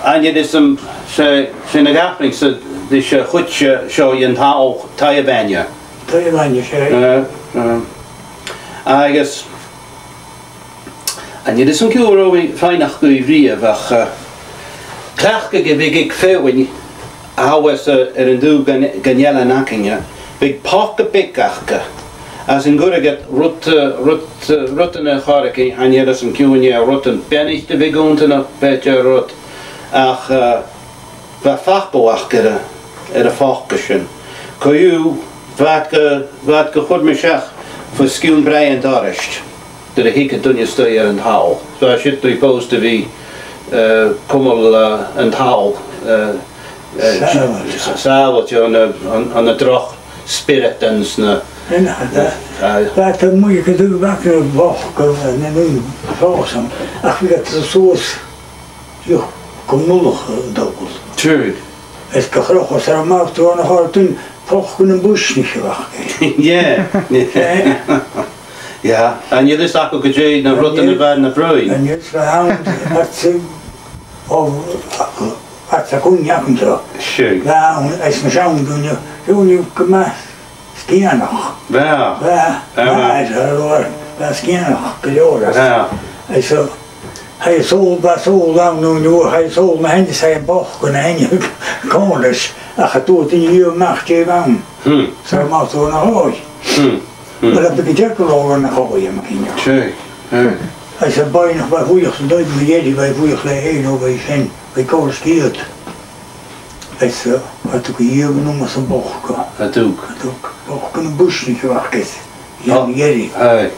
And yet is some na gafling so this chut show yin tao Tayabanya. I guess and yet is some cure we find nach go ivri vach klachke gebig fewin how was in do ganjela nakinga big pocket big achke as in good get rutten harke and yet some cure rutten benich de begonte nach beter rut ach va fachboachkere fachgeschen ko you wat ge goed mechach voor skill brein darist dat ik het doen je stuur en haal so I should be supposed to be kommel en haal saveltje aan de drog spirit en dat moet je doen wakker wachten en nu vazen ach wie dat zoals joh kom nog dobbel true het gegrog was er maar toen nog toen toch een bush niet gewacht ja ja en je is ook gejay naar rotten bij naar broei en je gaan het ze het ze kon ja komt zo schön ja is me zo doen je kom skien nog ja ja is er hoor dat skien nog kloor ja hij zo hij zo lang nu hij zo mijn handen zijn boch kunnen je koolers ach toen in je macht je van zo maar zo naar hoor maar dat ik ook al naar hoor je maar schön hij zei bijna bij hoe je nooit meer die bij hoe je heen over zijn bij koolers kiert hij zei wat ik hier noemen zo'n boch het ook boch kunnen bush niet gewacht is ja jullie hey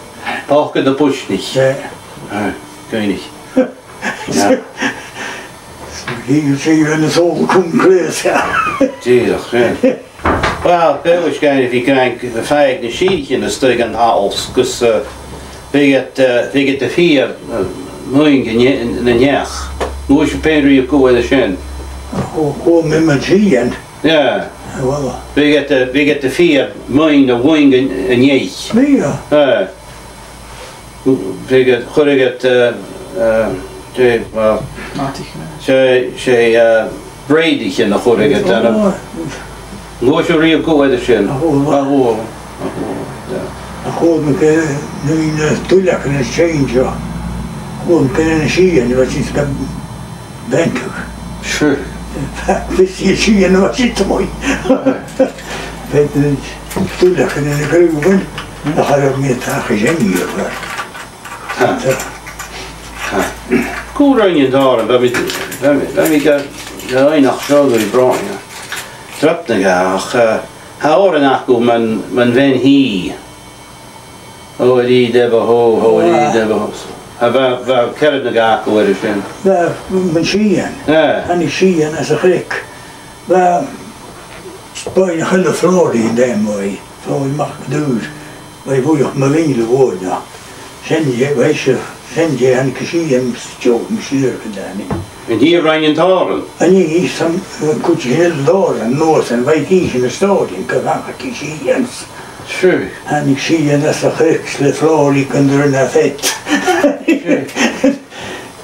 boch de bush niet ja kun niet ja hier zie je een zo'n concreet ja Jesus well dat was kind of you can fight the sheet in the stig and hals because we get the fear moving in the neck hoe je pain je go with the shin hoe met mijn zien ja we get the fear moving the wing in je ja we get well she braidig in the goed dan hoe je real go with the shin goed met nu in de toelak en change gewoon kunnen zien wat is kan denken sure wist je zien wat zit mooi weet je toelak en de groeven dan ga ik meer tegen zijn hier cool run je daar en we ga je nog zo door bron trap de ga houden nach go man wen hier oh die debe ho die debe waar kerk de ga go er zijn daar met zien en die zien als een gek waar bijna hele vloer in de mooi zo mag doen wij willen maar weniger woorden zijn je weet je zijn je en gezien zo misschien gedaan en hier ran je taren en je is dan kun je heel door en noord en wij kiezen de stad in kan kiezen sure en ik zie je dat ze gekste vloer ik kan er naar vet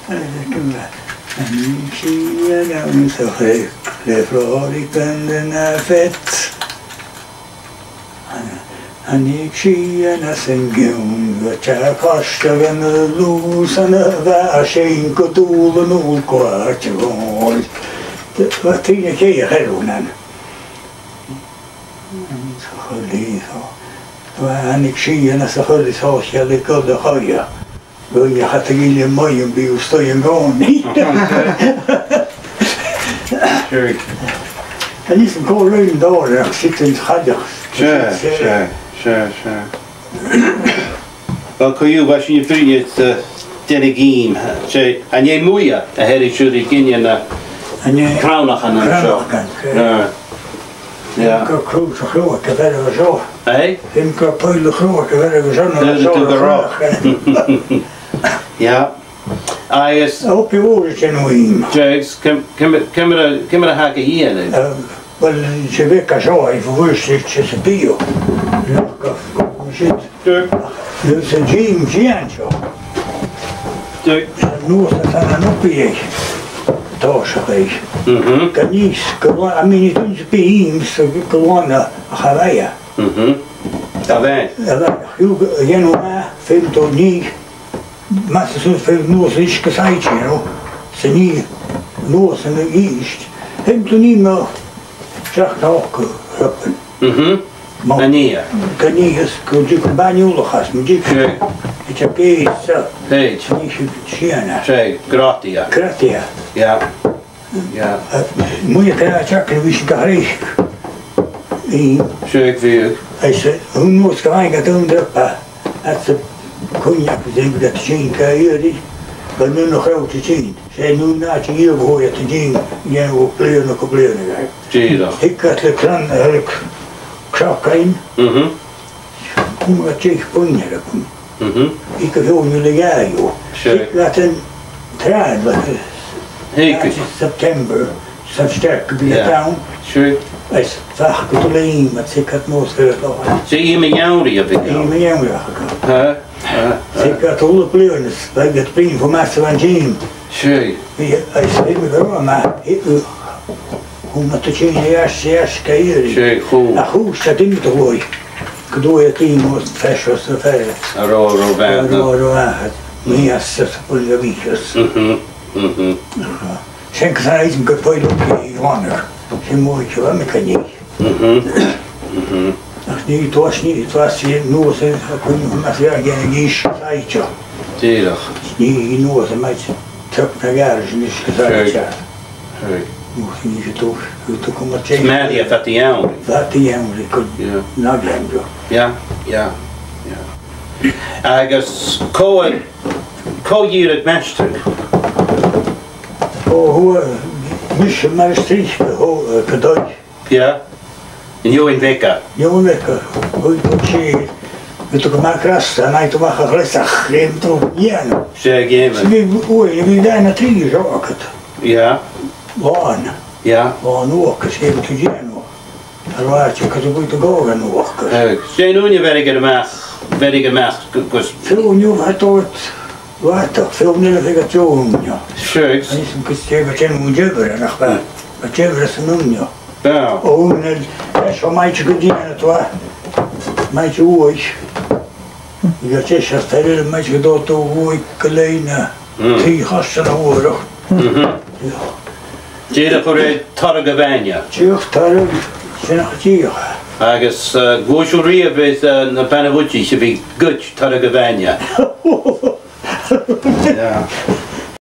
en ik zie je nou zo gekste vloer ik kan er naar vet en ik zie je dat ze gaan wat je kosten en de loes en de waarschijn kodoel en hoe kwartje gewoon wat tien keer gedaan en ik zie je dat ze goed zoals je lekker de gooien wil je gaat er in je mooi en bij je sta je gewoon niet en is een kool leun door en zit in het gadje sure wel kun je was je vriend den game zei en jij moeie de hele jury ken en je crown gaan zo ja ik kan groot groot dat we zo hey ik kan puilen groot dat we zo ja is op je woorden genuin Jags kan haken hier wel je weet zo even worst je se bio dus een James Jancho nu is het aan een opje Toshaway. Ganis, I mean, it was beams, go on a Havaya. You know, film to knee, Master film knows each side, you know, Sani, north and the east. Him to Nemo, Jack Hawk, Ruppen. Mania. Ganias, could you combine all has magic? It's a case, Page. Shiana. Say, gratia. Gratia. Yeah. Yeah. Moet je checken wie ze daar is. Zeg weer. Hij zei, hoe moet je gaan doen dat ze cognac denken dat ze zien kan hier is. Maar nu nog groot te zien. Zij nu na je hier hoor je te zien. Je moet kleuren op kleuren. Ik had de krant eigenlijk krak in. Hoe moet je cognac doen? Ik heb heel jullie jaar joh. Ik had een traan. Hey, September, some sterk could be a town. Sure. It's vaak te leen, maar ik had nooit gehoord. Zie je mijn jou die heb ik In mijn jongen gegaan. Ik had alle pleuren, bij het pijn voor Master van Jim. Sure. Hij zei me wel, maar hoe moet het je eerst keer? Sure, goed. Nou goed, dat ding te gooien. Ik doe het in, moet het vers was te ver. Roro bent. Roro uit. Meer als het voor de wiekjes. Schenk zijn iets, ik heb veel op je langer. Ze moet je wel met kan niet. Nee, het was hier nooit, ik kon maar zeggen, geen gies, zeitje. Tierig. Nee, nooit, maar het trok naar jaren, ze is gezegd, ja. Moet je niet toch, toen kom maar tegen. Smaak je dat die jou? Dat die jou, ik kon nagaan, ja. Ja. Agus, hier het meester. Hoe misschien maar steeds cadeau. Ja. En jou in Wekka. Jou in Wekka. Hoe je het ook maar krast en hij toch maar gerust geen toch ja. Zeg je me. Je wil daar naar drie zo het. Ja. Waan. Ja. Waan ook geschreven te zien. Er was je kan ook te gaan ook. Zijn nu niet werken Veel nu had het wat toch veel navigatie ja. Sure. Is een beetje een jubber nog wel. Wat jubber is een ja. Ja. Oh, nee, zo meidje gedaan het was. Meidje hoe ik. Ik had zes jaar verder meidje gedaan hoe ik alleen 3 gasten hoor. Ja. Zie je voor de Targavania? Tjug, targ, zijn nog tjug. Agus Goshuria is na Panavucci, ze be good Targavania. Ja.